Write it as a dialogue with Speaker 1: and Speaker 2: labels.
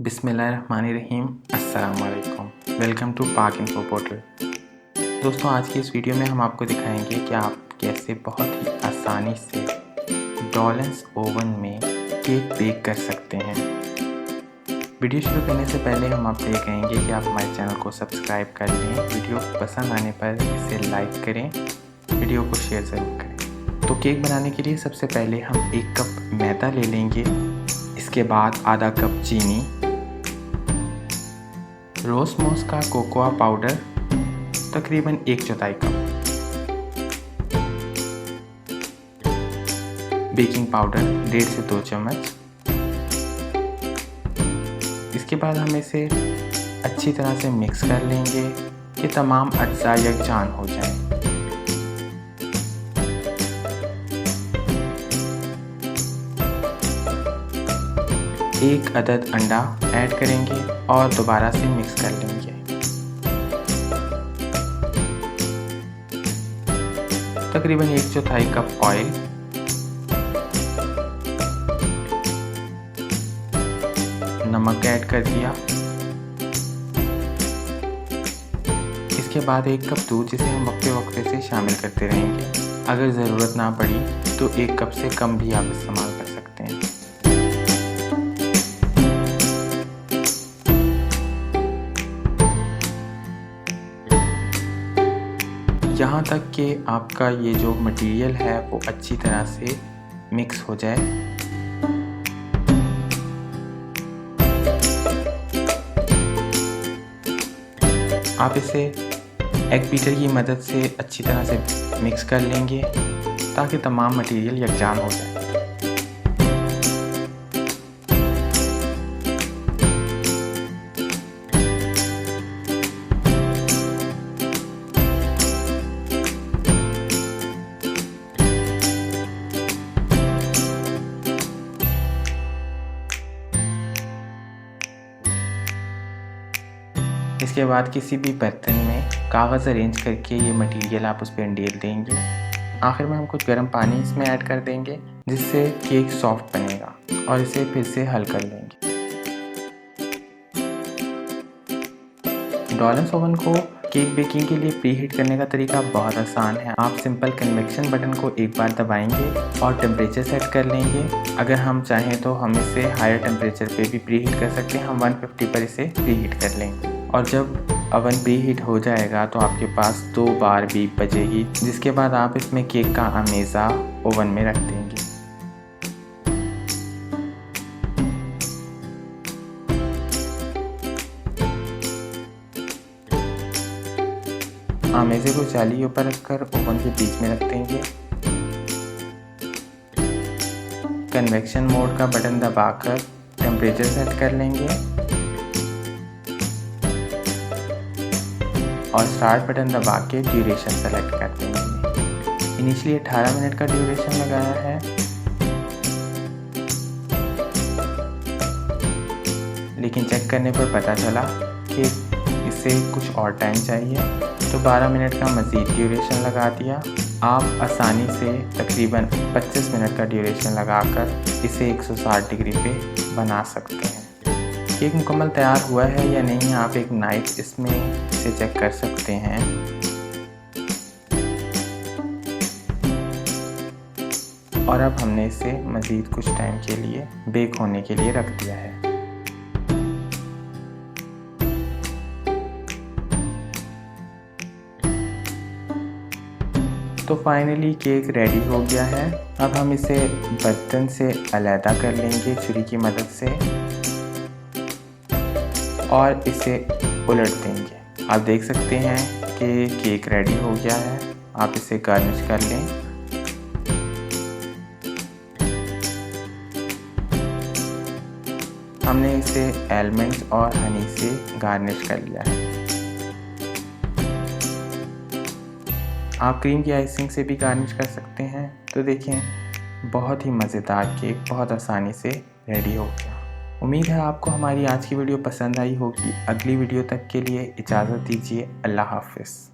Speaker 1: बिस्मिल्लाहिर्रहमानिर्रहीम। अस्सलाम वालेकुम। वेलकम टू पाक इन्फो पोर्टल। दोस्तों, आज की इस वीडियो में हम आपको दिखाएंगे कि आप कैसे बहुत ही आसानी से डॉलेंस ओवन में केक बेक कर सकते हैं। वीडियो शुरू करने से पहले हम आपसे ये कहेंगे कि आप हमारे चैनल को सब्सक्राइब कर लें। वीडियो पसंद आने पर इसे लाइक करें, वीडियो को शेयर ज़रूर करें। तो केक बनाने के लिए सबसे पहले हम 1 कप मैदा ले लेंगे। इसके बाद आधा कप चीनी, रोसमोस का कोकोआ पाउडर तकरीबन 1/4 कप, बेकिंग पाउडर 1.5 से 2 चम्मच। इसके बाद हम इसे अच्छी तरह से मिक्स कर लेंगे कि तमाम अज्जा यकजान हो जाएं। एक अदद अंडा ऐड करेंगे और दोबारा से मिक्स कर लेंगे। तकरीबन 1/4 कप ऑयल, नमक ऐड कर दिया। इसके बाद 1 कप दूध, जिसे हम वक्फे से शामिल करते रहेंगे। अगर ज़रूरत ना पड़ी तो 1 कप से कम भी आप इस्तेमाल कर सकते हैं। यहाँ तक कि आपका ये जो मटेरियल है वो अच्छी तरह से मिक्स हो जाए। आप इसे एग बीटर की मदद से अच्छी तरह से मिक्स कर लेंगे ताकि तमाम मटेरियल यकजान हो जाए। इसके बाद किसी भी बर्तन में कागज़ अरेंज करके ये मटेरियल आप उस पर अंडेल देंगे। आखिर में हम कुछ गर्म पानी इसमें ऐड कर देंगे जिससे केक सॉफ्ट बनेगा और इसे फिर से हल कर लेंगे। डॉलेंस ओवन को केक बेकिंग के लिए प्रीहीट करने का तरीका बहुत आसान है। आप सिंपल कन्वेक्शन बटन को एक बार दबाएंगे और टेम्परेचर सेट कर लेंगे। अगर हम चाहें तो हम इसे हायर टेम्परेचर पे भी प्रीहीट कर सकते हैं। हम 150 पर इसे प्रीहीट कर लेंगे और जब ओवन प्रीहीट हो जाएगा तो आपके पास 2 बार बीप बजेगी, जिसके बाद आप इसमें केक का अमेज़ा ओवन में रख देंगे। आमेज़े को जाली ऊपर रखकर ओवन के बीच में रख देंगे। कन्वेक्शन मोड का बटन दबाकर टेम्परेचर सेट कर लेंगे और स्टार्ट बटन दबा के ड्यूरेशन सेलेक्ट कर देंगे। इनिशियली 18 मिनट का ड्यूरेशन लगाया है, लेकिन चेक करने पर पता चला कि इसे कुछ और टाइम चाहिए, तो 12 मिनट का मज़ीद ड्यूरेशन लगा दिया। आप आसानी से तकरीबन 25 मिनट का ड्यूरेशन लगाकर इसे 160 डिग्री पे बना सकते हैं। केक मुकम्मल तैयार हुआ है या नहीं, आप एक नाइफ इसमें इसे चेक कर सकते हैं। और अब हमने इसे मज़ीद कुछ टाइम के लिए बेक होने के लिए रख दिया है। तो फाइनली केक रेडी हो गया है। अब हम इसे बर्तन से अलहदा कर लेंगे छुरी की मदद से और इसे उलट देंगे। आप देख सकते हैं कि केक रेडी हो गया है। आप इसे गार्निश कर लें। हमने इसे आलमंड्स और हनी से गार्निश कर लिया है। आप क्रीम की आइसिंग से भी गार्निश कर सकते हैं। तो देखें, बहुत ही मज़ेदार केक बहुत आसानी से रेडी हो गया। उम्मीद है आपको हमारी आज की वीडियो पसंद आई होगी। अगली वीडियो तक के लिए इजाज़त दीजिए। अल्लाह हाफ़िज़।